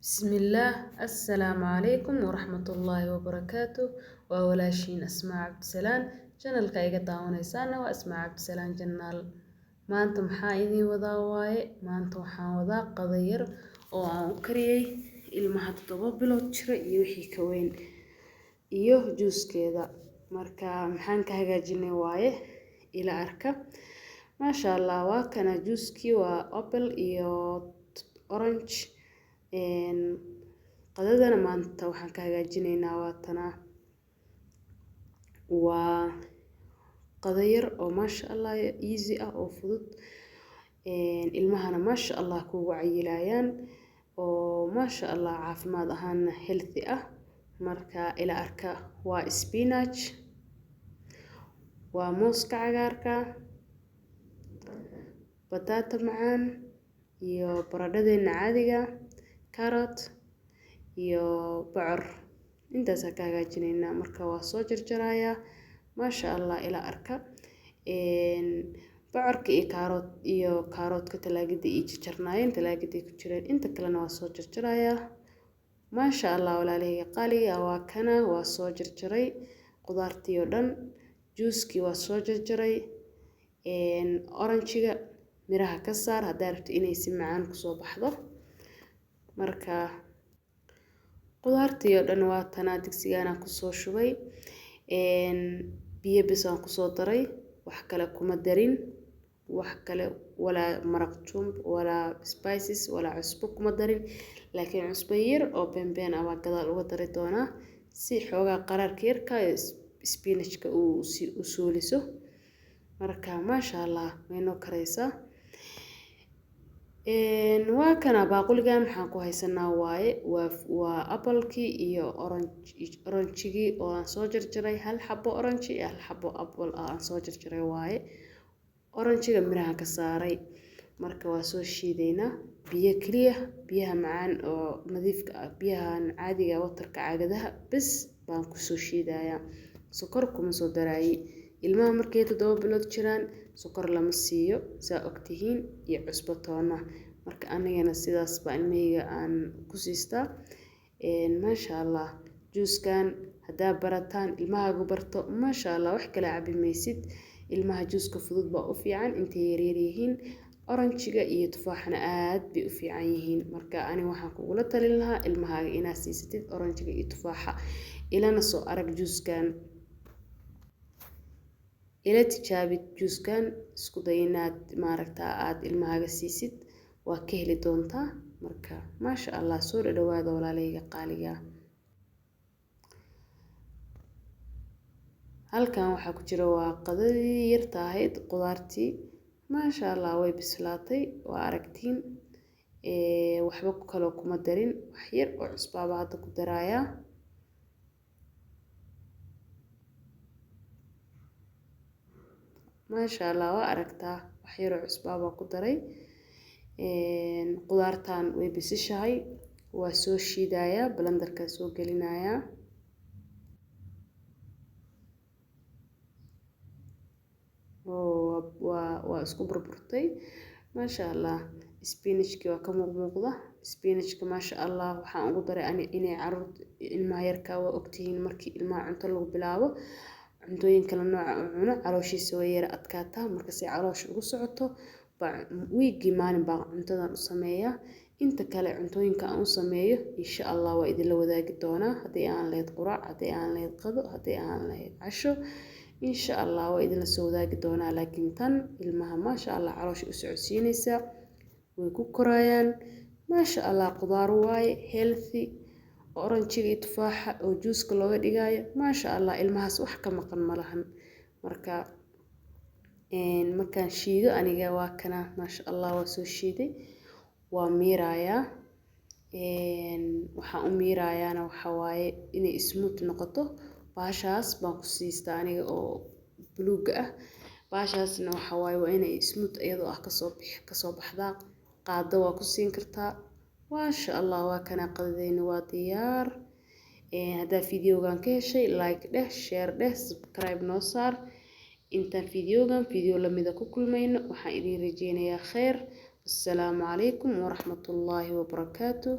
بسم الله السلام عليكم ورحمة الله وبركاته وولاشين أسماء عبد السلام جنال كايغا داونيسانا وأسماء عبد السلام جنال ما أنتم حايدي وضاواي ما أنتم حاوضا قضير oo kariyay ilmaha 7 bilood jira iyo wixii ka weyn iyo juuskeeda marka maxaan ka hagaajinay waaye ila arka ma sha Allah waa kana juuski waa apple iyo orange qadadana maanta waxaan ka hagaajinaynaa waa qadayar oo ma sha Allah easy ah oo fudud ilmahana ma sha Allah kugu cayilayaan oo ma sha Allah caafimaad ahaan healthy ah marka ila arka waa spinach waa mooska cagaarka bataata macaan iyo baradhadeena caadiga carrot iyo bocor intaas ka hagaajinaynaa marka waa soo jarjarayaa ma sha Allah ila arka bocorka iyo carrot-ka talaagada iyo jarjarnaayeen talaagada ku jireen inta kalena waa soo jarjarayaa ma sha Allah walaalahayga qaaliga waa kana waa soo jarjaray qudaartii oo dhan juuski waa soo jarjaray orange-ga miraha ka saar hadaa rabto inay si macaan ku soo baxdo marka qudaartii oo dhan waa tan digsigaana ku soo shubay biyo bis aan ku soo daray wax kale kuma darin wax kale wala maraq jumb wala spices wala cusbo kuma darin laakiin cusbo yar oo been ama gadaal uga dari doona si xoogaa qaraarka yarka spinach-ka uu soo liso marka ma sha Allah wayno karaysaa waa kana baaquligan maxaan ku haysanaa waaye waa apple-kii iyo orange-gii oo aan soo jarjaray hal xabo orange iyo hal xabo apple aan soo jarjaray waaye orange-ga miraha ka saaray marka waa soo shiideynaa biyo kaliya biyaha macaan oo nadiifka ah biyahan caadiga watarka caagadaha bas baan ku soo shiidayaa sokor kuma soo daray ilmaha markay 7 bilood jiraan sokor lama siiyo saa ogtihiin iyo cusbo toona marka anigana sidaas baa ilmahayga aan ku siistaa ma sha Allah juuskan hadaa barataan ilmahaagu barto ma sha Allah wax kala cabi maysid ilmaha juuska fudud baa u fiican intay yaryar yihiin orange-ga iyo tufaaxna aad bay u fiican yihiin marka ani waxaan kugula talin lahaa ilmahaaga inaad siisatid orange-ga iyo tufaaxa ilana soo arag juuskan ila tijaabid juuskan isku day inaad maaragtaa aad ilmahaaga siisid waa ka heli doontaa marka ma sha Allah soo dhawaada walaalahayga qaaliga halkan waxa ku jira waa qadadii yarta ahayd qudaartii ma sha Allah way bislaatay waa aragtiin waxba kale kuma darin wax yar oo cusbaaba hadda ku daraaya ما شاء الله وأركتها وحير عصبابة قدري قدرتان ويبسشهاي وسوشي دايا بلندر كسو قلنايا واسكو بربرتي ما شاء الله سبينشكي وكم مغمضة سبينشكي ما شاء الله وحان قدري إني عرض المايركا وأكتين مركي الماء عنطلق بلاوة cuntooyin kala nooc ah cuno calooshiisa way yara adkaataa marka si caloosh ugu socoto wiigi maalin baa cuntadan u sameeyaa inta kale cuntooyinka aan u sameeyo insha Allah waa idin la wadaagi doonaa hadii aan leed quraac hadii aan leed qado hadii aan leed casho insha Allah waa idin la soo wadaagi doonaa laakiin tan ilmaha ma sha Allah caloosh u socodsiinaysa way ku korayaan ma sha Allah qudaar waaye healthy orange-ga iyo tufaaxa oo juuska looga dhigayo ma sha Allah ilmahaas wax ka maqan malahan marka markaan shiido aniga waa kana ma sha Allah waa soo shiiday waa miirayaa waxaan u miirayaana waxa waaye inay smooth noqoto baashaas baan ku siistaa aniga oo buluuga ah baashaasna waxa waaye waa inay smooth iyadoo ah ka soo baxdaa qaado waa ku siin kartaa ما شاء الله وكنا قدين وديار هذا فيديو كان شيء لايك ده شير ده سبسكرايب نوصار انت فيديو لم يذكر كل ما وحيدين رجينا يا خير السلام عليكم ورحمة الله وبركاته.